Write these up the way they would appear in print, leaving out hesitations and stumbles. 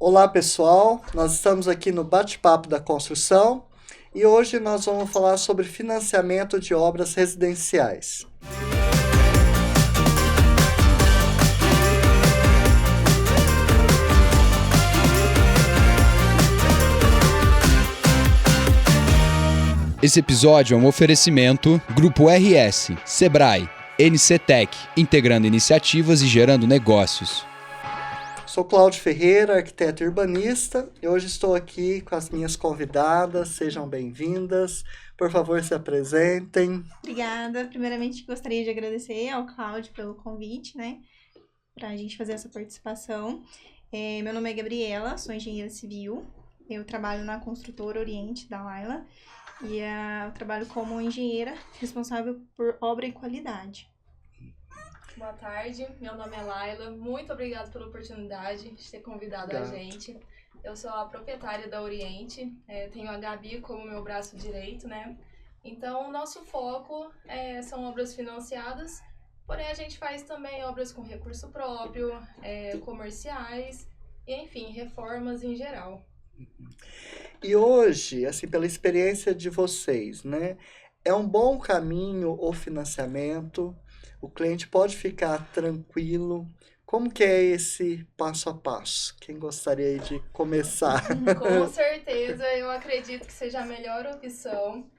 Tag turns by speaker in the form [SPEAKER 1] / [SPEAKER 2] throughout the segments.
[SPEAKER 1] Olá pessoal, nós estamos aqui no Bate-Papo da Construção e hoje nós vamos falar sobre financiamento de obras residenciais.
[SPEAKER 2] Esse episódio é um oferecimento Grupo RS, Sebrae, NCTech, integrando iniciativas e gerando negócios.
[SPEAKER 1] Sou Cláudio Ferreira, arquiteto e urbanista, e hoje estou aqui com as minhas convidadas, sejam bem-vindas, por favor se apresentem.
[SPEAKER 3] Obrigada, primeiramente gostaria de agradecer ao Cláudio pelo convite, para a gente fazer essa participação. Meu nome é Gabriela, sou engenheira civil, eu trabalho na construtora Oriente da Laila, e eu trabalho como engenheira responsável por obra e qualidade.
[SPEAKER 4] Boa tarde, meu nome é Laila, muito obrigada pela oportunidade de ter convidado a gente. Eu sou a proprietária da Oriente, tenho a Gabi como meu braço direito, Então, o nosso foco são obras financiadas, porém a gente faz também obras com recurso próprio, comerciais, e enfim, reformas em geral.
[SPEAKER 1] E hoje, assim, pela experiência de vocês, é um bom caminho o financiamento? O cliente pode ficar tranquilo? Como que é esse passo a passo? Quem gostaria de começar?
[SPEAKER 4] Com certeza, eu acredito que seja a melhor opção.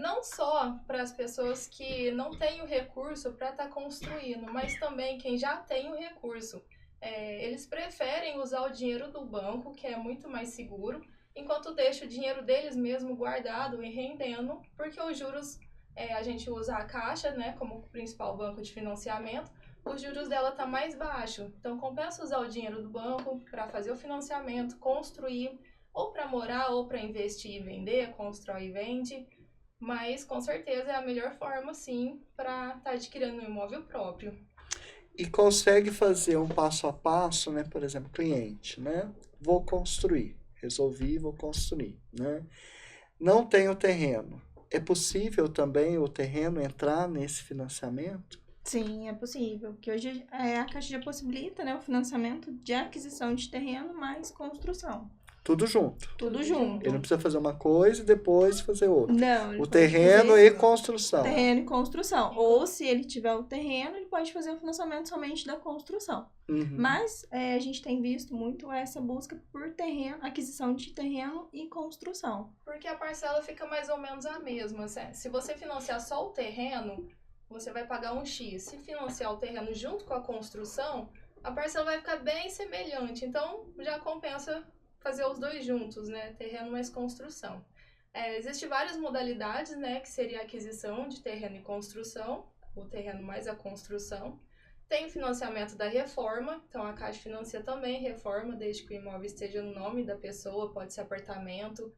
[SPEAKER 4] Não só para as pessoas que não têm o recurso para estar construindo, mas também quem já tem o recurso. Eles preferem usar o dinheiro do banco, que é muito mais seguro, enquanto deixa o dinheiro deles mesmo guardado e rendendo, porque os juros, a gente usa a Caixa, como principal banco de financiamento, os juros dela tá mais baixo. Então, compensa usar o dinheiro do banco para fazer o financiamento, construir, ou para morar, ou para investir e vender, constrói e vende. Mas, com certeza, é a melhor forma, sim, para estar adquirindo um imóvel próprio.
[SPEAKER 1] E consegue fazer um passo a passo, por exemplo, cliente, Vou construir, resolvi, vou construir, Não tenho terreno. É possível também o terreno entrar nesse financiamento?
[SPEAKER 3] Sim, é possível, porque hoje a Caixa já possibilita, o financiamento de aquisição de terreno mais construção.
[SPEAKER 1] Tudo junto.
[SPEAKER 3] Tudo junto.
[SPEAKER 1] Ele não precisa fazer uma coisa e depois fazer outra.
[SPEAKER 3] Não, ele
[SPEAKER 1] o
[SPEAKER 3] pode
[SPEAKER 1] terreno
[SPEAKER 3] fazer
[SPEAKER 1] e construção.
[SPEAKER 3] terreno e construção. Ou, se ele tiver o terreno, ele pode fazer o financiamento somente da construção.
[SPEAKER 1] Uhum.
[SPEAKER 3] Mas a gente tem visto muito essa busca por terreno, aquisição de terreno e construção.
[SPEAKER 4] Porque a parcela fica mais ou menos a mesma. Se você financiar só o terreno, você vai pagar um X. Se financiar o terreno junto com a construção, a parcela vai ficar bem semelhante. Então, já compensa fazer os dois juntos, terreno mais construção. Existem várias modalidades, que seria a aquisição de terreno e construção, o terreno mais a construção. Tem o financiamento da reforma, então a Caixa financia também reforma, desde que o imóvel esteja no nome da pessoa, pode ser apartamento.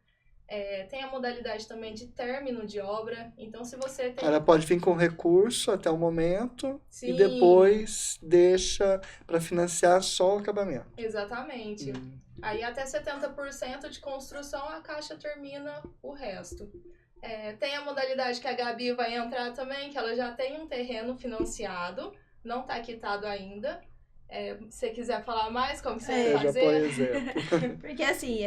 [SPEAKER 4] Tem a modalidade também de término de obra, então se você tem...
[SPEAKER 1] Ela pode vir com recurso até o momento.
[SPEAKER 4] Sim.
[SPEAKER 1] E depois deixa para financiar só o acabamento.
[SPEAKER 4] Exatamente. Aí até 70% de construção a Caixa termina o resto. Tem a modalidade que a Gabi vai entrar também, que ela já tem um terreno financiado, não está quitado ainda. Se você quiser falar mais, como você vai fazer?
[SPEAKER 1] Já põe exemplo.
[SPEAKER 3] Porque assim,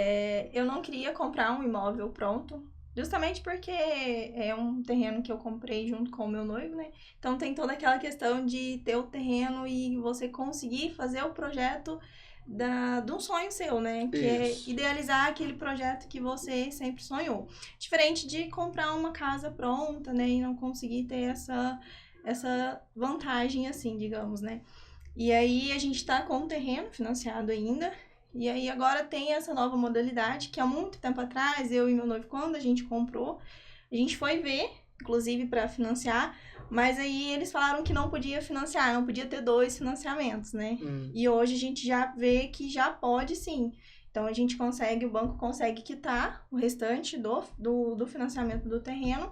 [SPEAKER 3] eu não queria comprar um imóvel pronto, justamente porque é um terreno que eu comprei junto com o meu noivo, Então tem toda aquela questão de ter o terreno e você conseguir fazer o projeto de um sonho seu, Que
[SPEAKER 1] Isso.
[SPEAKER 3] é idealizar aquele projeto que você sempre sonhou. Diferente de comprar uma casa pronta, E não conseguir ter essa vantagem, assim, digamos, E aí a gente tá com o terreno financiado ainda. E aí agora tem essa nova modalidade, que há muito tempo atrás, eu e meu noivo, quando a gente comprou, a gente foi ver, inclusive para financiar, mas aí eles falaram que não podia financiar, não podia ter 2 financiamentos, E hoje a gente já vê que já pode sim. Então a gente consegue, o banco consegue quitar o restante do financiamento do terreno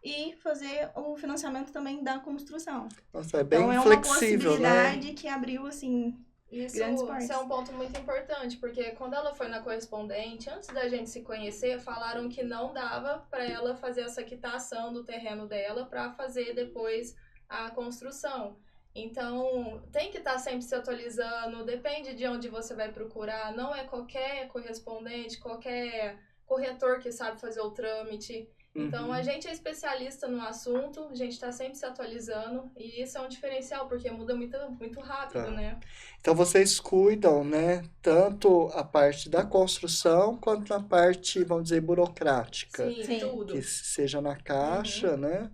[SPEAKER 3] e fazer o financiamento também da construção.
[SPEAKER 1] Nossa, é bem
[SPEAKER 3] então,
[SPEAKER 1] flexível,
[SPEAKER 3] é uma possibilidade que abriu, assim, grandes portas.
[SPEAKER 4] Isso é um ponto muito importante, porque quando ela foi na correspondente, antes da gente se conhecer, falaram que não dava para ela fazer essa quitação do terreno dela para fazer depois a construção. Então, tem que estar sempre se atualizando, depende de onde você vai procurar, não é qualquer correspondente, qualquer corretor que sabe fazer o trâmite. Então, a gente é especialista no assunto, a gente está sempre se atualizando, e isso é um diferencial, porque muda muito, muito rápido,
[SPEAKER 1] Tá.
[SPEAKER 4] né?
[SPEAKER 1] Então vocês cuidam, né, tanto a parte da construção quanto a parte, vamos dizer, burocrática,
[SPEAKER 4] Sim,
[SPEAKER 3] Sim.
[SPEAKER 4] tudo.
[SPEAKER 1] que seja na caixa, né,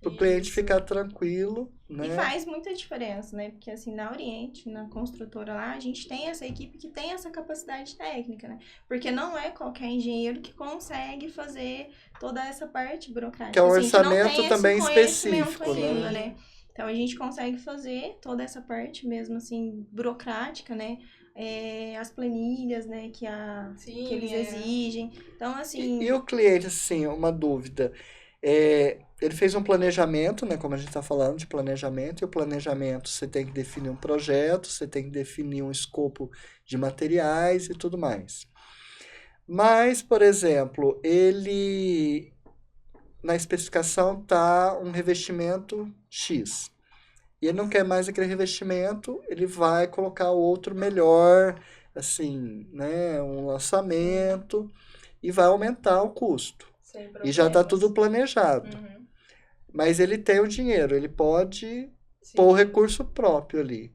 [SPEAKER 1] para o
[SPEAKER 4] Isso.
[SPEAKER 1] cliente ficar tranquilo,
[SPEAKER 3] E
[SPEAKER 1] né?
[SPEAKER 3] faz muita diferença, né? Porque assim, na Oriente, na construtora lá, a gente tem essa equipe que tem essa capacidade técnica, né? Porque não é qualquer engenheiro que consegue fazer toda essa parte burocrática.
[SPEAKER 1] Que é um
[SPEAKER 3] Assim, a gente não
[SPEAKER 1] orçamento
[SPEAKER 3] tem
[SPEAKER 1] também
[SPEAKER 3] esse conhecimento
[SPEAKER 1] específico, né?
[SPEAKER 3] ainda, né? Então a gente consegue fazer toda essa parte mesmo, assim, burocrática, né? As planilhas, né,
[SPEAKER 4] Sim,
[SPEAKER 3] que eles exigem. Então, assim.
[SPEAKER 1] E o cliente, assim, uma dúvida. Ele fez um planejamento, né? Como a gente está falando de planejamento, e o planejamento você tem que definir um projeto, você tem que definir um escopo de materiais e tudo mais. Mas, por exemplo, na especificação tá um revestimento X. E ele não quer mais aquele revestimento, ele vai colocar outro melhor, assim, né? Um lançamento, e vai aumentar o custo.
[SPEAKER 4] sem
[SPEAKER 1] E já está
[SPEAKER 4] problemas.
[SPEAKER 1] tudo planejado.
[SPEAKER 4] Uhum.
[SPEAKER 1] Mas ele tem o dinheiro, ele pode
[SPEAKER 4] Sim.
[SPEAKER 1] pôr o recurso próprio ali.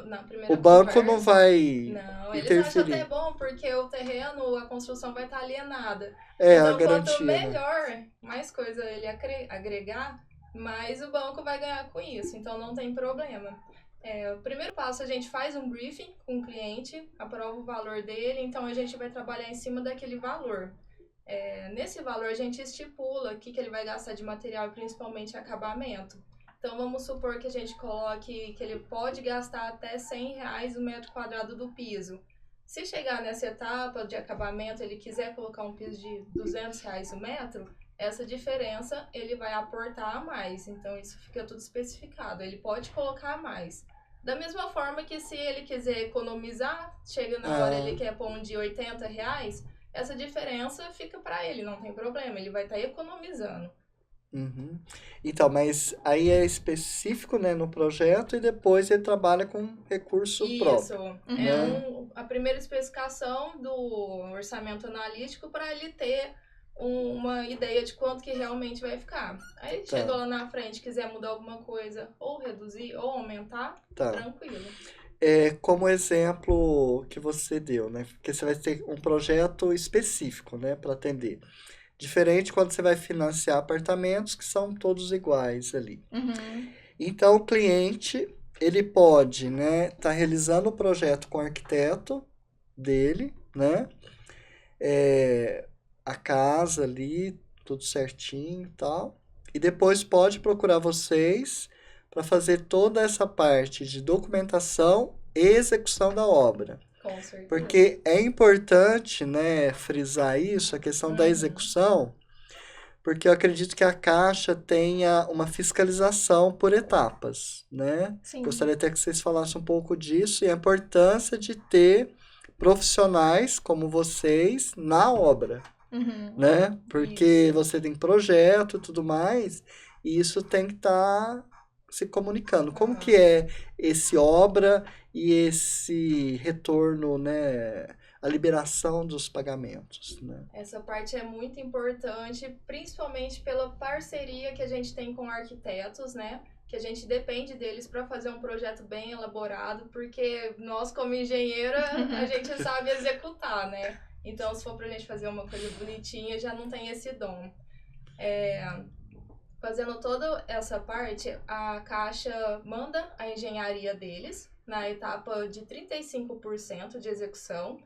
[SPEAKER 4] Na primeira
[SPEAKER 1] O banco não
[SPEAKER 4] conversa,
[SPEAKER 1] vai
[SPEAKER 4] não, eles acham até
[SPEAKER 1] interferir.
[SPEAKER 4] bom, porque o terreno, a construção vai estar alienada.
[SPEAKER 1] É,
[SPEAKER 4] Então,
[SPEAKER 1] a garantia,
[SPEAKER 4] quanto
[SPEAKER 1] né?
[SPEAKER 4] melhor, mais coisa ele agregar, mais o banco vai ganhar com isso. Então, não tem problema. O primeiro passo, a gente faz um briefing com o cliente, aprova o valor dele, então a gente vai trabalhar em cima daquele valor. Nesse valor, a gente estipula o que ele vai gastar de material, principalmente acabamento. Então, vamos supor que a gente coloque que ele pode gastar até R$100 o metro quadrado do piso. Se chegar nessa etapa de acabamento, ele quiser colocar um piso de R$200 o metro, essa diferença ele vai aportar a mais. Então, isso fica tudo especificado. Ele pode colocar mais. Da mesma forma que se ele quiser economizar, chega na hora ele quer pôr um de R$80, essa diferença fica para ele, não tem problema. Ele vai estar economizando.
[SPEAKER 1] Uhum. Então, mas aí é específico, né, no projeto e depois ele trabalha com recurso próprio.
[SPEAKER 4] Isso,
[SPEAKER 1] né?
[SPEAKER 4] a primeira especificação do orçamento analítico para ele ter uma ideia de quanto que realmente vai ficar. Aí chegou lá na frente, quiser mudar alguma coisa, ou reduzir, ou aumentar, tranquilo.
[SPEAKER 1] Como exemplo que você deu, né? Porque você vai ter um projeto específico, né, para atender. Diferente quando você vai financiar apartamentos que são todos iguais ali.
[SPEAKER 3] Uhum.
[SPEAKER 1] Então, o cliente, ele pode, né, tá realizando o projeto com o arquiteto dele, né? A casa ali, tudo certinho e tal. E depois pode procurar vocês para fazer toda essa parte de documentação e execução da obra.
[SPEAKER 4] Com certeza.
[SPEAKER 1] Porque é importante, né, frisar isso, a questão da execução, porque eu acredito que a Caixa tenha uma fiscalização por etapas, né?
[SPEAKER 3] Sim.
[SPEAKER 1] Gostaria até que vocês falassem um pouco disso e a importância de ter profissionais como vocês na obra, né? Porque você tem projeto e tudo mais, e isso tem que estar se comunicando. Como que é esse obra e esse retorno, né? A liberação dos pagamentos, né?
[SPEAKER 4] Essa parte é muito importante, principalmente pela parceria que a gente tem com arquitetos, né? Que a gente depende deles para fazer um projeto bem elaborado, porque nós, como engenheira, a gente sabe executar, né? Então, se for pra gente fazer uma coisa bonitinha, já não tem esse dom. Fazendo toda essa parte, a Caixa manda a engenharia deles na etapa de 35% de execução,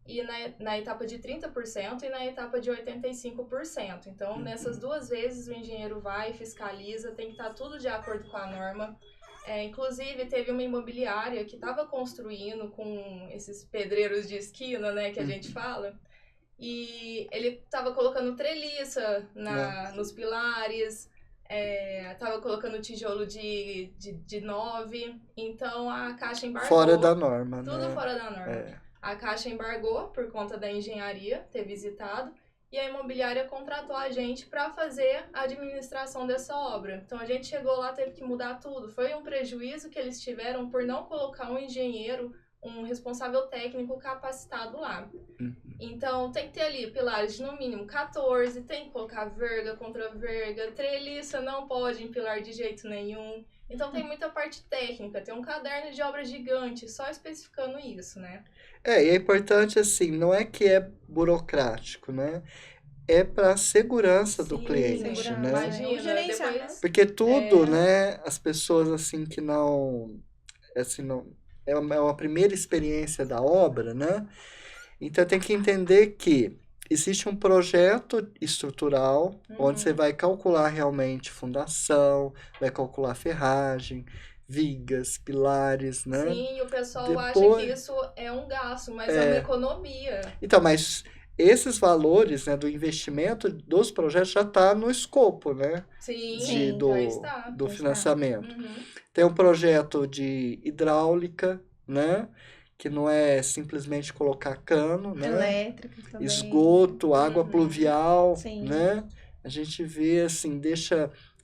[SPEAKER 4] e na etapa de 30% e na etapa de 85%. Então, nessas duas vezes, o engenheiro vai, fiscaliza, tem que estar tudo de acordo com a norma. Inclusive, teve uma imobiliária que estava construindo com esses pedreiros de esquina, né, que a gente fala, e ele estava colocando treliça nos pilares, estava colocando tijolo de 9, então a Caixa embargou.
[SPEAKER 1] Fora da norma,
[SPEAKER 4] tudo
[SPEAKER 1] né?
[SPEAKER 4] fora da norma. A Caixa embargou por conta da engenharia ter visitado, e a imobiliária contratou a gente para fazer a administração dessa obra. Então a gente chegou lá, teve que mudar tudo. Foi um prejuízo que eles tiveram por não colocar um engenheiro, um responsável técnico capacitado lá. Então tem que ter ali pilares de no mínimo 14, tem que colocar verga contra verga, treliça não pode empilar de jeito nenhum. Então tem muita parte técnica, tem um caderno de obra gigante só especificando isso, né?
[SPEAKER 1] E é importante assim, não é que é burocrático, né? É para a segurança do
[SPEAKER 4] Sim,
[SPEAKER 1] cliente,
[SPEAKER 3] segurança,
[SPEAKER 1] né?
[SPEAKER 4] Imagina,
[SPEAKER 3] O gerenciamento.
[SPEAKER 4] depois...
[SPEAKER 1] Porque tudo, né, as pessoas assim que não, assim, não é uma primeira experiência da obra, né? Então tem que entender que existe um projeto estrutural, onde você vai calcular realmente fundação, vai calcular ferragem, vigas, pilares, né?
[SPEAKER 4] Sim, o pessoal acha
[SPEAKER 1] Depois-
[SPEAKER 4] que isso é um gasto, mas é uma economia.
[SPEAKER 1] Então, mas esses valores, né, do investimento dos projetos já está no escopo, né,
[SPEAKER 4] Sim,
[SPEAKER 3] Sim,
[SPEAKER 1] do,
[SPEAKER 4] já está.
[SPEAKER 1] do
[SPEAKER 3] já está.
[SPEAKER 1] financiamento.
[SPEAKER 4] Uhum.
[SPEAKER 1] Tem um projeto de hidráulica, né, que não é simplesmente colocar cano, né,
[SPEAKER 3] Elétrica também.
[SPEAKER 1] esgoto, água
[SPEAKER 4] Uhum.
[SPEAKER 1] pluvial,
[SPEAKER 3] Sim.
[SPEAKER 1] né, a gente vê assim,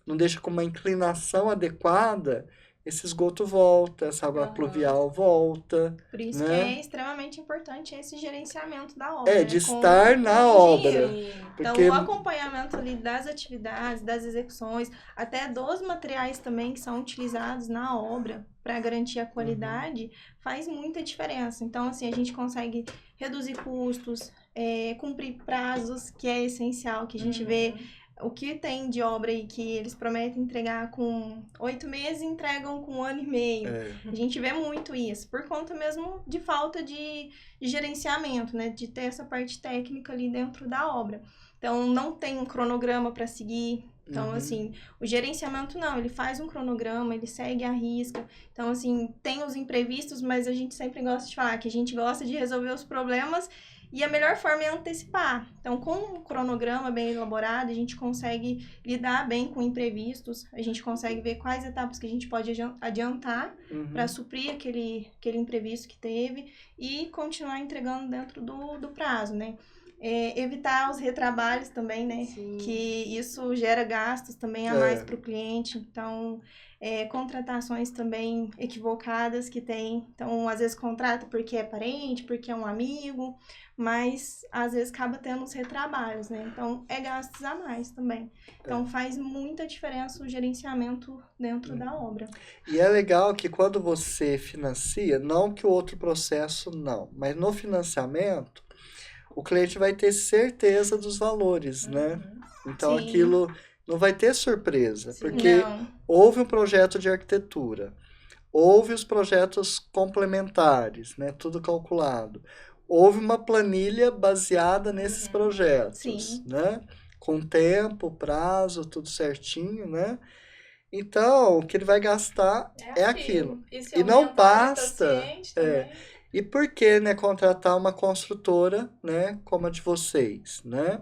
[SPEAKER 1] não deixa com uma inclinação adequada, esse esgoto volta, essa água
[SPEAKER 4] Aham.
[SPEAKER 1] pluvial volta,
[SPEAKER 3] Por isso
[SPEAKER 1] né?
[SPEAKER 3] que é extremamente importante esse gerenciamento da obra.
[SPEAKER 1] É,
[SPEAKER 3] né?
[SPEAKER 1] de
[SPEAKER 3] Com
[SPEAKER 1] estar na
[SPEAKER 3] o
[SPEAKER 1] obra.
[SPEAKER 3] engenheiro.
[SPEAKER 4] Sim.
[SPEAKER 3] Então,
[SPEAKER 1] Porque
[SPEAKER 3] o acompanhamento ali das atividades, das execuções, até dos materiais também que são utilizados na obra para garantir a qualidade, faz muita diferença. Então, assim, a gente consegue reduzir custos, cumprir prazos, que é essencial, que a gente vê o que tem de obra aí que eles prometem entregar com 8 meses e entregam com 1 ano e meio. A gente vê muito isso, por conta mesmo de falta de gerenciamento, né? De ter essa parte técnica ali dentro da obra. Então, não tem um cronograma para seguir. Então, assim, o gerenciamento não, ele faz um cronograma, ele segue a risca. Então, assim, tem os imprevistos, mas a gente sempre gosta de falar que a gente gosta de resolver os problemas e a melhor forma é antecipar. Então, com um cronograma bem elaborado, a gente consegue lidar bem com imprevistos, a gente consegue ver quais etapas que a gente pode adiantar para suprir aquele imprevisto que teve e continuar entregando dentro do prazo, né? Evitar os retrabalhos também, né?
[SPEAKER 4] Sim.
[SPEAKER 3] Que isso gera gastos também a mais para o cliente. Então, contratações também equivocadas que tem. Então, às vezes contrata porque é parente, porque é um amigo, mas às vezes acaba tendo os retrabalhos, né? Então, é gastos a mais também. Então, faz muita diferença o gerenciamento dentro da obra.
[SPEAKER 1] E é legal que quando você financia, não que o outro processo não, mas no financiamento, o cliente vai ter certeza dos valores, né? Então,
[SPEAKER 3] Sim.
[SPEAKER 1] aquilo não vai ter surpresa,
[SPEAKER 4] Sim.
[SPEAKER 1] porque
[SPEAKER 3] Não.
[SPEAKER 1] houve um projeto de arquitetura, houve os projetos complementares, né? Tudo calculado. Houve uma planilha baseada nesses projetos,
[SPEAKER 3] Sim.
[SPEAKER 1] né? Com tempo, prazo, tudo certinho, né? Então, o que ele vai gastar é aquilo.
[SPEAKER 4] se
[SPEAKER 1] E não
[SPEAKER 4] aumentar, ele tá
[SPEAKER 1] basta,
[SPEAKER 4] ciente também.
[SPEAKER 1] E por que, né, contratar uma construtora, né, como a de vocês, né?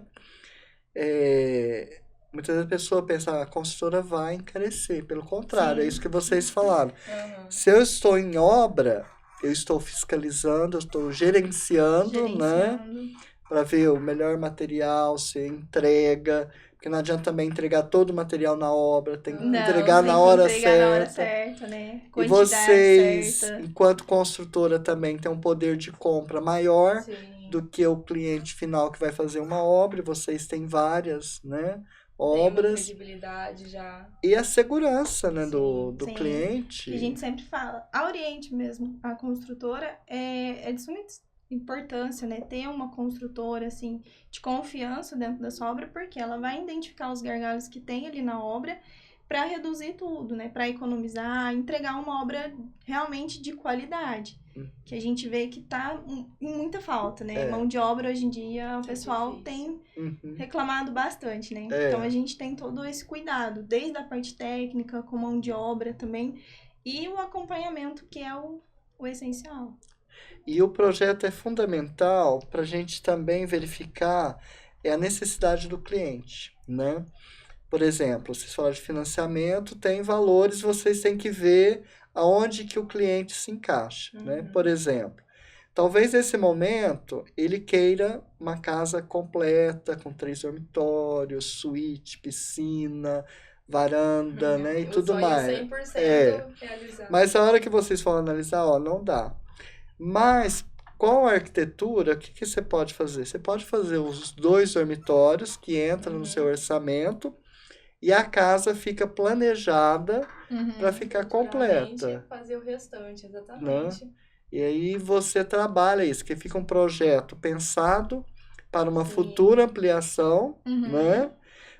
[SPEAKER 1] Muitas vezes a pessoa pensa, a construtora vai encarecer. Pelo contrário, é isso que vocês falaram. Se eu estou em obra, eu estou fiscalizando, eu estou gerenciando, né? Para ver o melhor material, se entrega. Porque não adianta também entregar todo o material na obra, tem que entregar na hora certa.
[SPEAKER 3] Né?
[SPEAKER 1] E
[SPEAKER 3] Quantidade
[SPEAKER 1] vocês,
[SPEAKER 3] certa.
[SPEAKER 1] enquanto construtora, também tem um poder de compra maior
[SPEAKER 4] Sim.
[SPEAKER 1] do que o cliente final que vai fazer uma obra. E vocês têm várias, né,
[SPEAKER 4] Tem uma
[SPEAKER 1] obras.
[SPEAKER 4] credibilidade já.
[SPEAKER 1] E a segurança, né, do
[SPEAKER 3] Sim.
[SPEAKER 1] cliente.
[SPEAKER 3] Que a gente sempre fala. A Oriente mesmo, a construtora, é de suma importância, né? Ter uma construtora, assim, de confiança dentro da sua obra, porque ela vai identificar os gargalos que tem ali na obra para reduzir tudo, né? Para economizar, entregar uma obra realmente de qualidade. Que a gente vê que tá em muita falta, né? Mão de obra hoje em dia, o pessoal tem reclamado bastante, né? Então a gente tem todo esse cuidado, desde a parte técnica, com mão de obra também, e o acompanhamento, que é o essencial.
[SPEAKER 1] E o projeto é fundamental para a gente também verificar a necessidade do cliente, né? Por exemplo, vocês falaram de financiamento, tem valores, vocês têm que ver aonde que o cliente se encaixa, né? Por exemplo, Talvez nesse momento ele queira uma casa completa, com 3 dormitórios, suíte, piscina, varanda, né? E
[SPEAKER 4] O
[SPEAKER 1] tudo
[SPEAKER 4] sonho
[SPEAKER 1] mais.
[SPEAKER 4] 100% realizado.
[SPEAKER 1] Mas a hora que vocês for analisar, ó, não dá. Mas com a arquitetura, o que, que você pode fazer? Você pode fazer os 2 dormitórios que entram no seu orçamento e a casa fica planejada para ficar
[SPEAKER 4] Futuramente,
[SPEAKER 1] completa.
[SPEAKER 4] fazer o restante, exatamente.
[SPEAKER 1] E aí você trabalha isso, que fica um projeto pensado para uma
[SPEAKER 4] Sim.
[SPEAKER 1] futura ampliação,
[SPEAKER 3] Uhum.
[SPEAKER 1] né?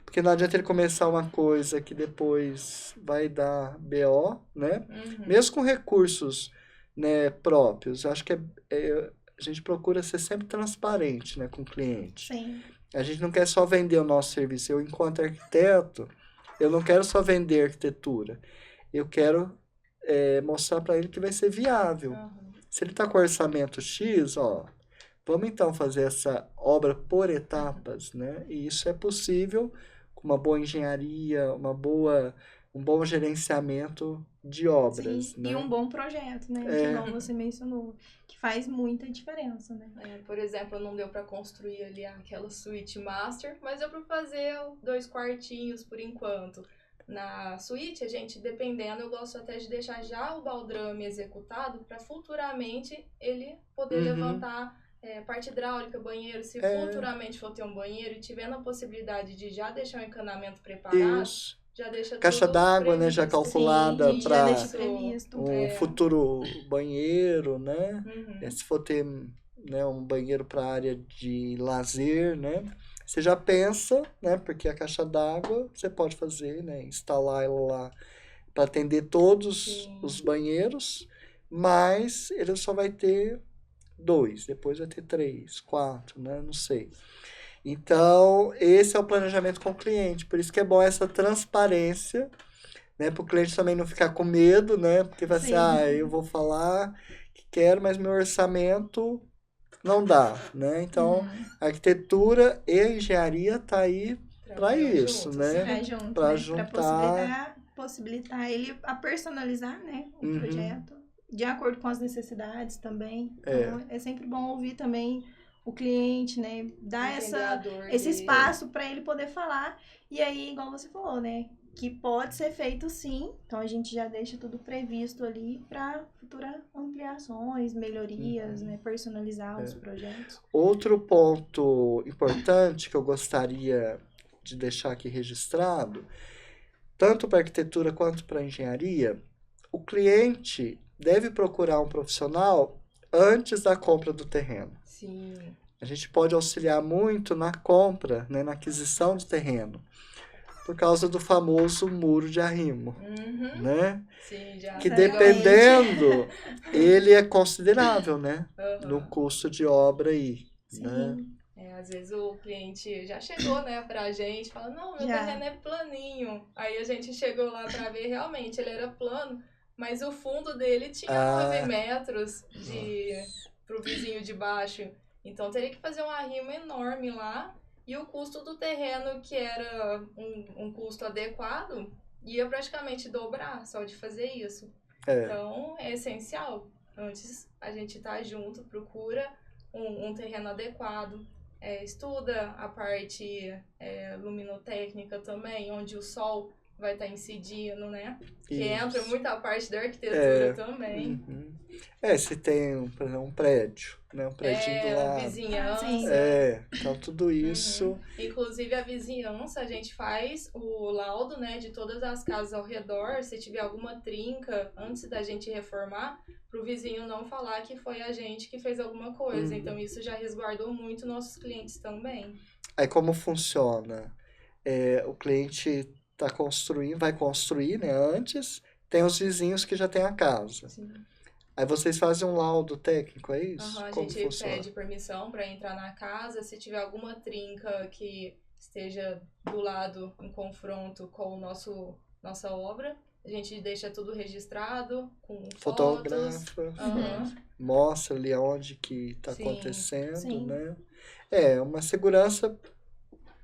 [SPEAKER 1] Porque não adianta ele começar uma coisa que depois vai dar BO, né? Mesmo com recursos, né, próprios. Eu acho que a gente procura ser sempre transparente, né, com o cliente.
[SPEAKER 3] Sim.
[SPEAKER 1] A gente não quer só vender o nosso serviço. Eu, enquanto arquiteto, eu não quero só vender arquitetura. Eu quero mostrar para ele que vai ser viável. Se ele está com orçamento X, ó, vamos então fazer essa obra por etapas, né? E isso é possível com uma boa engenharia, um bom gerenciamento de obras,
[SPEAKER 3] Sim,
[SPEAKER 1] né?
[SPEAKER 3] e um bom projeto, né? Que como você mencionou, que faz muita diferença, né?
[SPEAKER 4] Por exemplo, não deu pra construir ali aquela suíte master, mas deu pra fazer 2 quartinhos por enquanto. Na suíte, a gente, dependendo, eu gosto até de deixar já o baldrame executado para futuramente ele poder levantar parte hidráulica, banheiro. Se futuramente for ter um banheiro e tiver na possibilidade de já deixar o encanamento preparado,
[SPEAKER 1] Isso.
[SPEAKER 4] já deixa
[SPEAKER 1] Caixa
[SPEAKER 4] tudo
[SPEAKER 1] d'água, né, já
[SPEAKER 4] previsto.
[SPEAKER 1] calculada
[SPEAKER 3] Sim, já
[SPEAKER 1] para
[SPEAKER 3] deixa previsto.
[SPEAKER 1] um futuro banheiro, né? Se for ter, né, um banheiro para área de lazer, né? Você já pensa, né? Porque a caixa d'água você pode fazer, né? Instalar ela lá para atender todos os banheiros, mas ele só vai ter 2, depois vai ter 3, 4, né? Não sei. Então, esse é o planejamento com o cliente. Por isso que é bom essa transparência, né? Para o cliente também não ficar com medo, né? Porque vai ser, eu vou falar que quero, mas meu orçamento não dá, né? Então, a arquitetura e a engenharia tá aí para isso, né? Para juntar,
[SPEAKER 3] possibilitar ele a personalizar, né, o projeto de acordo com as necessidades também. Então, é sempre bom ouvir também o cliente, né, dar esse espaço para ele poder falar. E aí, igual você falou, né, que pode ser feito sim, então a gente já deixa tudo previsto ali para futuras ampliações, melhorias, né, personalizar os projetos.
[SPEAKER 1] Outro ponto importante que eu gostaria de deixar aqui registrado, tanto para arquitetura quanto para engenharia, o cliente deve procurar um profissional antes da compra do terreno.
[SPEAKER 4] Sim.
[SPEAKER 1] A gente pode auxiliar muito na compra, né, na aquisição do terreno, por causa do famoso muro de arrimo, né?
[SPEAKER 4] Sim, já.
[SPEAKER 1] Que dependendo, ele é considerável, né? No custo de obra aí, né?
[SPEAKER 4] Às vezes o cliente já chegou, né, pra gente, fala, não, meu terreno é planinho. Aí a gente chegou lá pra ver, realmente, ele era plano, mas o fundo dele tinha 9 metros pro vizinho de baixo. Então teria que fazer um arrimo enorme lá. E o custo do terreno, que era um custo adequado, ia praticamente dobrar só de fazer isso. Então, é essencial. Antes, a gente tá junto, procura um terreno adequado, estuda a parte luminotécnica também, onde o sol vai estar incidindo, né? Que entra muita parte da arquitetura também.
[SPEAKER 1] Se tem, por exemplo, um prédio, né? Um prédio do lado.
[SPEAKER 4] Vizinhança.
[SPEAKER 1] Então tudo isso.
[SPEAKER 4] Inclusive a vizinhança, a gente faz o laudo, né, de todas as casas ao redor. Se tiver alguma trinca antes da gente reformar, pro vizinho não falar que foi a gente que fez alguma coisa. Então isso já resguardou muito nossos clientes também.
[SPEAKER 1] Aí como funciona? O cliente vai construir, né, antes, tem os vizinhos que já têm a casa.
[SPEAKER 4] Sim.
[SPEAKER 1] Aí vocês fazem um laudo técnico, é isso?
[SPEAKER 4] A gente pede permissão para entrar na casa. Se tiver alguma trinca que esteja do lado em confronto com nossa obra, a gente deixa tudo registrado com
[SPEAKER 1] fotografa, mostra ali aonde que está acontecendo, né? Uma segurança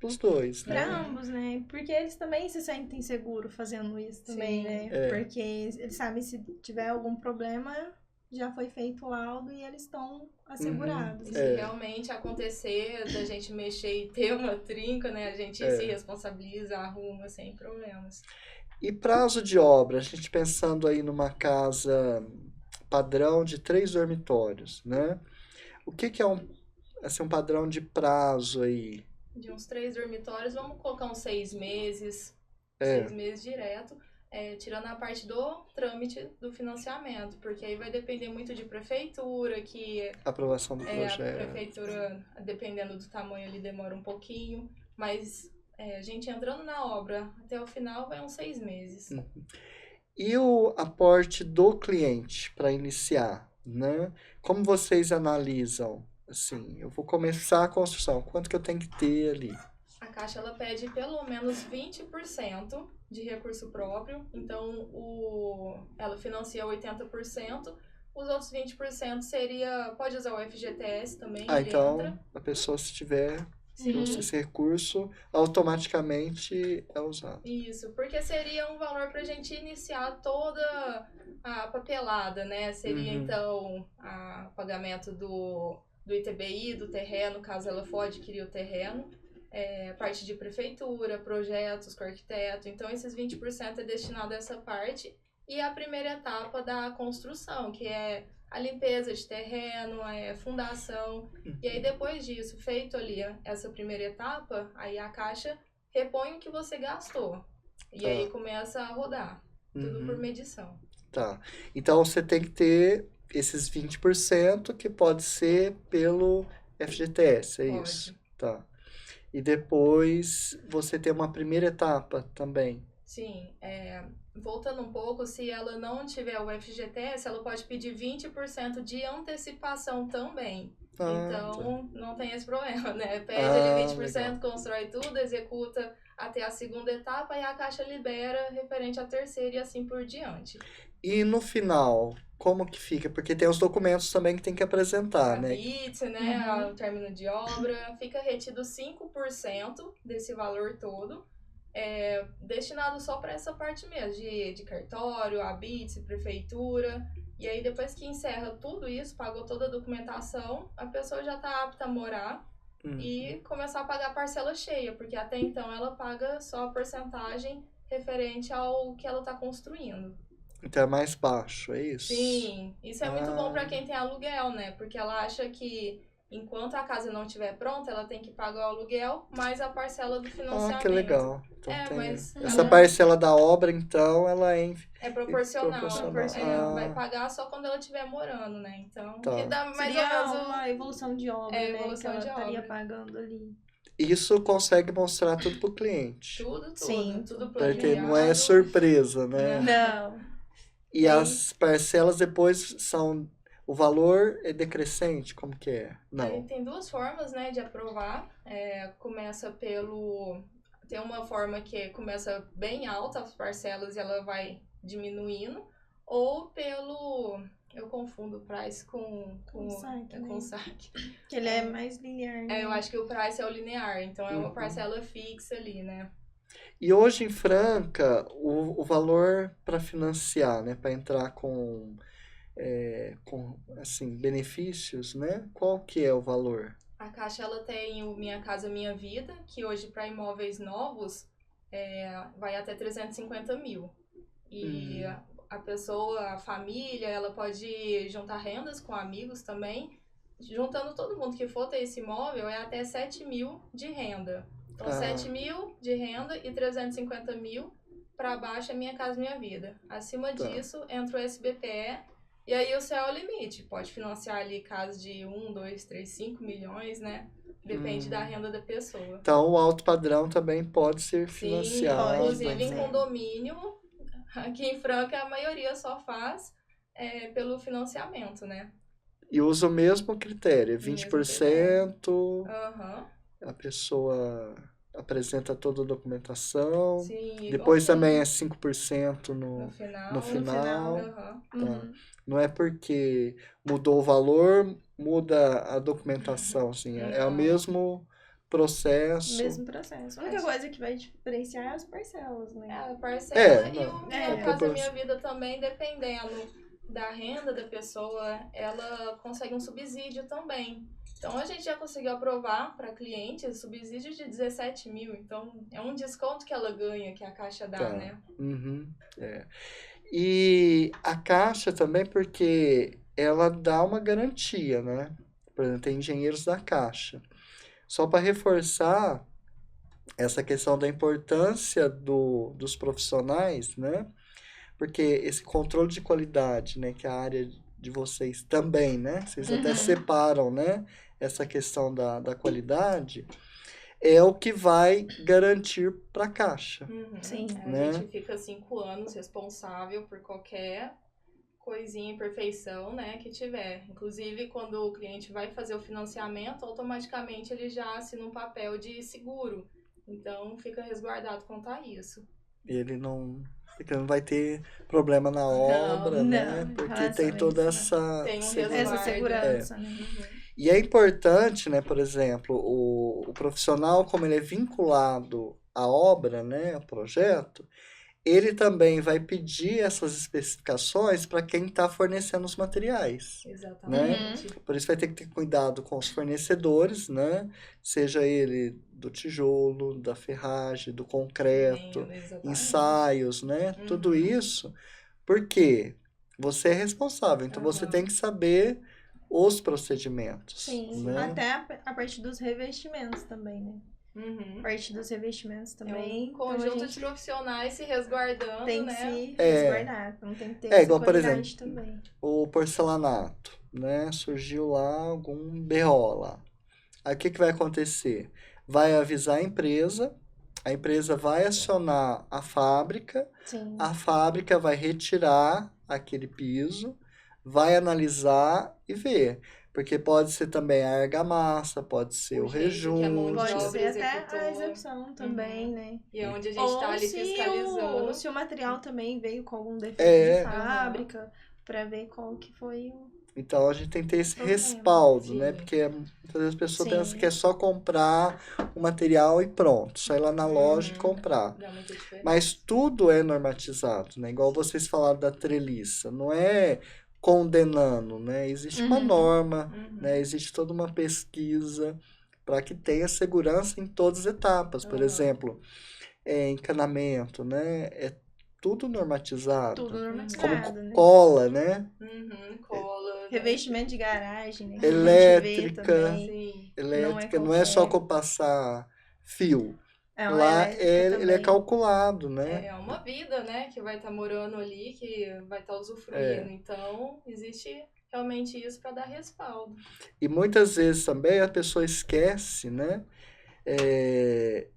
[SPEAKER 1] os dois, né?
[SPEAKER 3] Para ambos, né? Porque eles também se sentem seguros fazendo isso também, né? Porque eles sabem se tiver algum problema, já foi feito o laudo e eles estão assegurados.
[SPEAKER 4] E se realmente acontecer da gente mexer e ter uma trinca, né? A gente se responsabiliza, arruma sem problemas.
[SPEAKER 1] E prazo de obra, a gente pensando aí numa casa padrão de 3 dormitórios, né? O que é um padrão de prazo aí?
[SPEAKER 4] De uns 3 dormitórios, vamos colocar uns 6 meses, 6 meses direto, tirando a parte do trâmite do financiamento, porque aí vai depender muito de prefeitura, que
[SPEAKER 1] Aprovação do projeto.
[SPEAKER 4] a prefeitura, dependendo do tamanho, ele demora um pouquinho, mas a gente entrando na obra até o final vai uns 6 meses.
[SPEAKER 1] E o aporte do cliente para iniciar, né? Como vocês analisam? Assim, eu vou começar a construção, quanto que eu tenho que ter ali?
[SPEAKER 4] A Caixa, ela pede pelo menos 20% de recurso próprio, então ela financia 80%, os outros 20% pode usar o FGTS também,
[SPEAKER 1] Então,
[SPEAKER 4] entra.
[SPEAKER 1] a pessoa se tiver
[SPEAKER 4] Sim.
[SPEAKER 1] esse recurso, automaticamente é usado.
[SPEAKER 4] Isso, porque seria um valor para a gente iniciar toda a papelada, né? Seria, então, o pagamento do ITBI, do terreno, caso ela for adquirir o terreno, parte de prefeitura, projetos com arquiteto. Então, esses 20% é destinado a essa parte. E a primeira etapa da construção, que é a limpeza de terreno, fundação. E aí, depois disso, feito ali essa primeira etapa, aí a Caixa repõe o que você gastou. E aí começa a rodar. Tudo por medição.
[SPEAKER 1] Tá. Então, você tem que ter esses 20% que pode ser pelo FGTS, é
[SPEAKER 4] Pode.
[SPEAKER 1] isso? Tá. E depois você tem uma primeira etapa também.
[SPEAKER 4] Sim, voltando um pouco, se ela não tiver o FGTS, ela pode pedir 20% de antecipação também. Então, não tem esse problema, né? Pede ali 20%, legal. Constrói tudo, executa até a segunda etapa e a Caixa libera referente à terceira e assim por diante.
[SPEAKER 1] E no final, como que fica? Porque tem os documentos também que tem que apresentar, né?
[SPEAKER 4] A BITS, né? O término de obra, fica retido 5% desse valor todo. Destinado só para essa parte mesmo, de cartório, a BITS, prefeitura. E aí, depois que encerra tudo isso, pagou toda a documentação, a pessoa já está apta a morar e começar a pagar a parcela cheia, porque até então ela paga só a porcentagem referente ao que ela está construindo.
[SPEAKER 1] Então é mais baixo, é isso?
[SPEAKER 4] Sim, isso é muito bom para quem tem aluguel, né? Porque ela acha que enquanto a casa não estiver pronta, ela tem que pagar o aluguel mais a parcela do financiamento.
[SPEAKER 1] Que legal. Então
[SPEAKER 4] mas
[SPEAKER 1] essa parcela da obra, então, ela é
[SPEAKER 4] proporcional. Vai pagar só quando ela estiver morando, né? Então, que dá mais ou menos
[SPEAKER 3] uma evolução de obra, né?
[SPEAKER 4] Evolução
[SPEAKER 3] que ela
[SPEAKER 4] de
[SPEAKER 3] estaria
[SPEAKER 4] obra.
[SPEAKER 3] pagando ali.
[SPEAKER 1] Isso consegue mostrar tudo pro cliente.
[SPEAKER 4] Tudo.
[SPEAKER 3] Sim.
[SPEAKER 4] Tudo
[SPEAKER 1] Porque
[SPEAKER 4] planejado.
[SPEAKER 1] não é surpresa, né?
[SPEAKER 3] Não.
[SPEAKER 1] E as parcelas depois são... O valor é decrescente? Como que é? Não.
[SPEAKER 4] Aí tem 2 formas, né, de aprovar. Começa pelo... Tem uma forma que começa bem alta as parcelas e ela vai diminuindo. Ou pelo... Eu confundo o price com saque.
[SPEAKER 3] Que ele é mais linear, né?
[SPEAKER 4] Eu acho que o price é o linear. Então é uma parcela fixa ali, né?
[SPEAKER 1] E hoje em Franca, o valor para financiar, né, para entrar com assim, benefícios, né? Qual que é o valor?
[SPEAKER 4] A Caixa, ela tem o Minha Casa Minha Vida, que hoje para imóveis novos vai até 350 mil. E a pessoa, a família, ela pode juntar rendas com amigos também. Juntando todo mundo que for ter esse imóvel, é até 7 mil de renda. Então, 7 mil de renda e 350 mil para baixo é Minha Casa Minha Vida. Acima disso, entra o SBPE. E aí o céu é o limite, pode financiar ali casas de 1, 2, 3, 5 milhões, né? Depende da renda da pessoa.
[SPEAKER 1] Então o alto padrão também pode ser financiado.
[SPEAKER 4] Sim, inclusive em condomínio, aqui em Franca a maioria só faz pelo financiamento, né?
[SPEAKER 1] E usa o mesmo critério, 20%, a pessoa apresenta toda a documentação,
[SPEAKER 4] Sim,
[SPEAKER 1] depois também é 5% no final. Não é porque mudou o valor, muda a documentação, assim, é o mesmo processo.
[SPEAKER 3] A única coisa que vai diferenciar é as parcelas, né?
[SPEAKER 4] A parcela e o Minha Casa Minha Vida também, dependendo da renda da pessoa, ela consegue um subsídio também. Então, a gente já conseguiu aprovar para clientes subsídio de 17 mil. Então, é um desconto que ela ganha, que a Caixa dá,
[SPEAKER 1] Tá.
[SPEAKER 4] né?
[SPEAKER 1] Uhum, é. E a Caixa também, porque ela dá uma garantia, né? Por exemplo, tem engenheiros da Caixa. Só para reforçar essa questão da importância dos profissionais, né? Porque esse controle de qualidade, né? Que é a área de vocês também, né? Vocês até
[SPEAKER 3] Uhum.
[SPEAKER 1] separam, né? Essa questão da qualidade é o que vai garantir para a Caixa.
[SPEAKER 3] Sim.
[SPEAKER 4] A
[SPEAKER 1] Né?
[SPEAKER 4] gente fica 5 anos responsável por qualquer coisinha, imperfeição, né, que tiver. Inclusive, quando o cliente vai fazer o financiamento, automaticamente ele já assina um papel de seguro. Então, fica resguardado quanto a isso.
[SPEAKER 1] Ele não vai ter problema na obra, né?
[SPEAKER 3] não,
[SPEAKER 1] Porque
[SPEAKER 3] relação
[SPEAKER 1] tem
[SPEAKER 3] a
[SPEAKER 1] toda
[SPEAKER 3] isso,
[SPEAKER 1] essa
[SPEAKER 4] Tem um
[SPEAKER 1] segurança.
[SPEAKER 3] Essa
[SPEAKER 4] resguardo.
[SPEAKER 3] segurança, né?
[SPEAKER 1] E é importante, né, por exemplo, o profissional, como ele é vinculado à obra, né, ao projeto, ele também vai pedir essas especificações para quem está fornecendo os materiais.
[SPEAKER 4] Exatamente.
[SPEAKER 1] Por isso vai ter que ter cuidado com os fornecedores, né? Seja ele do tijolo, da ferragem, do concreto,
[SPEAKER 4] Exatamente.
[SPEAKER 1] ensaios, né? Tudo isso, porque você é responsável, então você tem que saber os procedimentos,
[SPEAKER 3] Sim,
[SPEAKER 1] né?
[SPEAKER 3] até a parte dos revestimentos também, né? A parte dos revestimentos
[SPEAKER 4] É
[SPEAKER 3] também.
[SPEAKER 4] um
[SPEAKER 3] então a
[SPEAKER 4] conjunto
[SPEAKER 3] gente
[SPEAKER 4] de profissionais se resguardando,
[SPEAKER 3] tem que
[SPEAKER 4] né?
[SPEAKER 3] se resguardar, não tem que ter
[SPEAKER 1] É,
[SPEAKER 3] essa
[SPEAKER 1] igual, por
[SPEAKER 3] qualidade
[SPEAKER 1] exemplo,
[SPEAKER 3] também.
[SPEAKER 1] O porcelanato, né? Surgiu lá algum BO lá. Aí o que vai acontecer? Vai avisar a empresa vai acionar a fábrica vai retirar aquele piso, vai analisar e ver. Porque pode ser também a argamassa, pode ser o
[SPEAKER 4] jeito que a mão de
[SPEAKER 3] Pode
[SPEAKER 1] rejunte.
[SPEAKER 4] obra
[SPEAKER 3] ser até
[SPEAKER 4] executou.
[SPEAKER 3] a execução também, né?
[SPEAKER 4] E é onde a gente
[SPEAKER 3] Ou
[SPEAKER 4] tá ali fiscalizando.
[SPEAKER 3] se o material também veio com algum defeito de fábrica, pra ver qual que foi o...
[SPEAKER 1] Então a gente tem que ter esse
[SPEAKER 3] Problema.
[SPEAKER 1] respaldo, né?
[SPEAKER 4] Sim.
[SPEAKER 1] Porque muitas vezes as pessoas
[SPEAKER 3] Sim.
[SPEAKER 1] pensam que é só comprar o material e pronto, só ir lá na loja e comprar.
[SPEAKER 4] Dá muita diferença.
[SPEAKER 1] Mas tudo é normatizado, né? Igual vocês falaram da treliça, não é condenando, né? Existe uma norma, né? Existe toda uma pesquisa para que tenha segurança em todas as etapas. Por exemplo, encanamento, né? É tudo normatizado.
[SPEAKER 3] Tudo normatizado,
[SPEAKER 1] Como
[SPEAKER 3] né?
[SPEAKER 1] cola, né?
[SPEAKER 4] Cola.
[SPEAKER 3] Revestimento de garagem, né?
[SPEAKER 1] Elétrica.
[SPEAKER 3] Que a gente vê também.
[SPEAKER 4] Sim.
[SPEAKER 1] Elétrica não é só
[SPEAKER 3] qualquer.
[SPEAKER 1] com passar fio.
[SPEAKER 3] É uma
[SPEAKER 1] Lá
[SPEAKER 3] elétrica
[SPEAKER 1] ele é
[SPEAKER 3] também.
[SPEAKER 1] calculado, né?
[SPEAKER 4] É uma vida, né? Que vai estar morando ali, que vai estar usufruindo. Então, existe realmente isso para dar respaldo.
[SPEAKER 1] E muitas vezes também a pessoa esquece, né?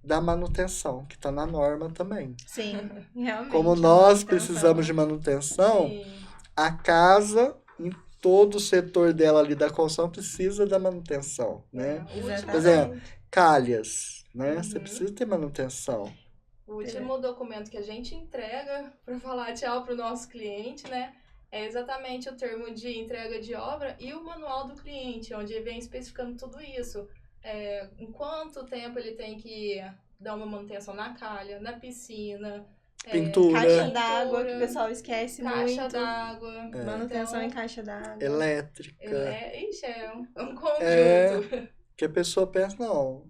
[SPEAKER 1] Da manutenção, que está na norma também.
[SPEAKER 3] Sim, realmente.
[SPEAKER 1] Como
[SPEAKER 3] a
[SPEAKER 1] nós
[SPEAKER 3] manutenção.
[SPEAKER 1] precisamos de manutenção,
[SPEAKER 4] Sim.
[SPEAKER 1] a casa, em todo o setor dela ali da construção, precisa da manutenção, né?
[SPEAKER 4] O último,
[SPEAKER 1] Por exemplo, calhas, né? Você
[SPEAKER 4] Uhum.
[SPEAKER 1] precisa ter manutenção.
[SPEAKER 4] o último documento que a gente entrega para falar tchau para o nosso cliente, né? É exatamente o termo de entrega de obra e o manual do cliente, onde vem especificando tudo isso. Em quanto tempo ele tem que dar uma manutenção na calha, na piscina,
[SPEAKER 1] Pintura.
[SPEAKER 3] Caixa d'água, que o pessoal esquece
[SPEAKER 4] caixa
[SPEAKER 3] muito.
[SPEAKER 4] d'água.
[SPEAKER 3] Manutenção
[SPEAKER 4] Então,
[SPEAKER 3] em caixa d'água.
[SPEAKER 1] Elétrica.
[SPEAKER 4] É um conjunto.
[SPEAKER 1] Que a pessoa pensa, não,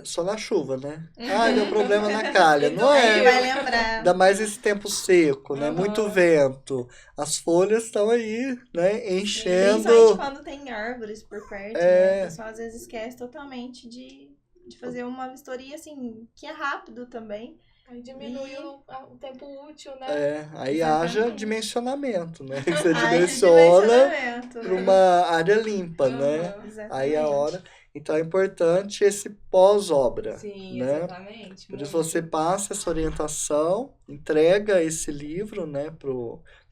[SPEAKER 1] só na chuva, né? Deu problema na calha. Não
[SPEAKER 3] Aí
[SPEAKER 1] é.
[SPEAKER 3] vai lembrar.
[SPEAKER 1] Ainda mais esse tempo seco, né?
[SPEAKER 4] Uhum.
[SPEAKER 1] Muito vento. As folhas estão aí, né? Enchendo.
[SPEAKER 3] Principalmente quando tem árvores por perto, né? O pessoal às vezes esquece totalmente de fazer uma vistoria, assim, que é rápido também.
[SPEAKER 4] Aí diminui o tempo útil, né?
[SPEAKER 1] Aí
[SPEAKER 3] Exatamente.
[SPEAKER 1] haja dimensionamento, né? Você
[SPEAKER 3] Ai,
[SPEAKER 1] dimensiona
[SPEAKER 3] dimensionamento.
[SPEAKER 1] para uma área limpa, né?
[SPEAKER 3] Exatamente.
[SPEAKER 1] Aí a hora. Então é importante esse pós-obra.
[SPEAKER 4] Sim,
[SPEAKER 1] né?
[SPEAKER 4] exatamente.
[SPEAKER 1] Por isso
[SPEAKER 4] muito.
[SPEAKER 1] você passa essa orientação, entrega esse livro, né?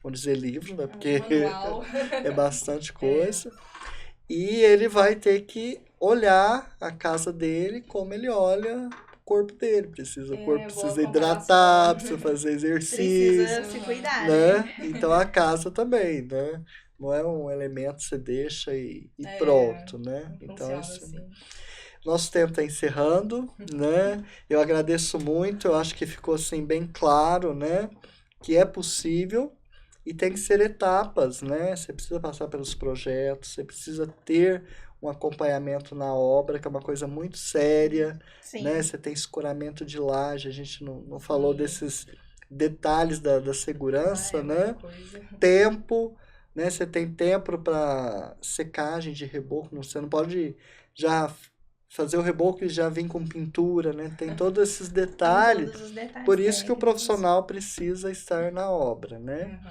[SPEAKER 1] Vamos dizer livro, né? Porque
[SPEAKER 4] Manual.
[SPEAKER 1] é bastante coisa. E ele vai ter que olhar a casa dele como ele olha o corpo dele. O corpo
[SPEAKER 4] boa
[SPEAKER 1] precisa
[SPEAKER 4] comparação.
[SPEAKER 1] hidratar, precisa fazer exercício,
[SPEAKER 3] Precisa se cuidar,
[SPEAKER 1] né? Então a casa também, né? Não é um elemento que você deixa e pronto, né?
[SPEAKER 4] Não
[SPEAKER 1] Então,
[SPEAKER 4] funciona
[SPEAKER 1] assim,
[SPEAKER 4] assim.
[SPEAKER 1] nosso tempo está encerrando, né? Eu agradeço muito, eu acho que ficou assim bem claro, né? Que é possível E tem que ser etapas, né? Você precisa passar pelos projetos, você precisa ter um acompanhamento na obra, que é uma coisa muito séria,
[SPEAKER 3] Sim.
[SPEAKER 1] né? Você tem escoramento de laje, a gente não falou desses detalhes da segurança, né? Tempo, né? Você tem tempo para secagem de reboco, você não pode já fazer o reboco e já vir com pintura, né? Tem todos esses detalhes,
[SPEAKER 3] Todos os detalhes
[SPEAKER 1] por isso que o
[SPEAKER 3] técnicos.
[SPEAKER 1] profissional precisa estar na obra, né?
[SPEAKER 4] Uhum.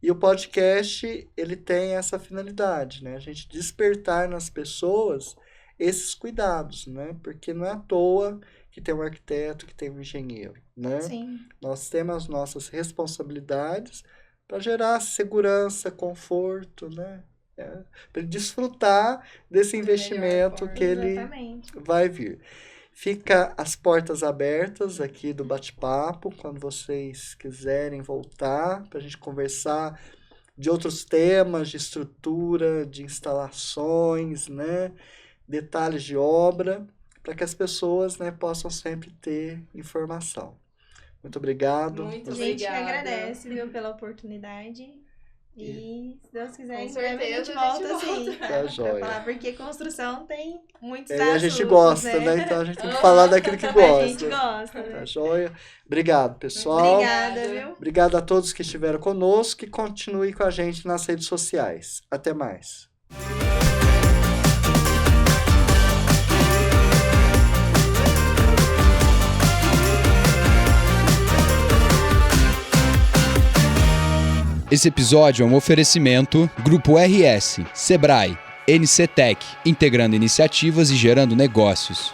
[SPEAKER 1] E o podcast, ele tem essa finalidade, né? A gente despertar nas pessoas esses cuidados, né? Porque não é à toa que tem um arquiteto, que tem um engenheiro, né?
[SPEAKER 3] Sim.
[SPEAKER 1] Nós temos as nossas responsabilidades para gerar segurança, conforto, né? Para ele desfrutar desse investimento que ele
[SPEAKER 3] Exatamente.
[SPEAKER 1] vai vir. Fica as portas abertas aqui do bate-papo, quando vocês quiserem voltar para a gente conversar de outros temas, de estrutura, de instalações, né? Detalhes de obra, para que as pessoas, né, possam sempre ter informação. Muito obrigado.
[SPEAKER 4] Muito
[SPEAKER 3] A gente que
[SPEAKER 4] Obrigada.
[SPEAKER 3] agradece, viu, pela oportunidade. E, se Deus quiser,
[SPEAKER 4] Com
[SPEAKER 3] em breve a gente
[SPEAKER 4] certeza a gente
[SPEAKER 3] volta, assim,
[SPEAKER 4] volta.
[SPEAKER 1] Tá
[SPEAKER 3] pra
[SPEAKER 1] joia.
[SPEAKER 3] falar, porque construção tem muitos
[SPEAKER 1] E a gente
[SPEAKER 3] assuntos,
[SPEAKER 1] gosta, né? Então a gente tem que falar daquilo que
[SPEAKER 3] A
[SPEAKER 1] gosta.
[SPEAKER 3] gente gosta, né?
[SPEAKER 1] Tá joia? Obrigado, pessoal.
[SPEAKER 3] Obrigada, viu?
[SPEAKER 1] Obrigado a todos que estiveram conosco e continue com a gente nas redes sociais. Até mais.
[SPEAKER 2] Esse episódio é um oferecimento Grupo RS, Sebrae, NCTech, integrando iniciativas e gerando negócios.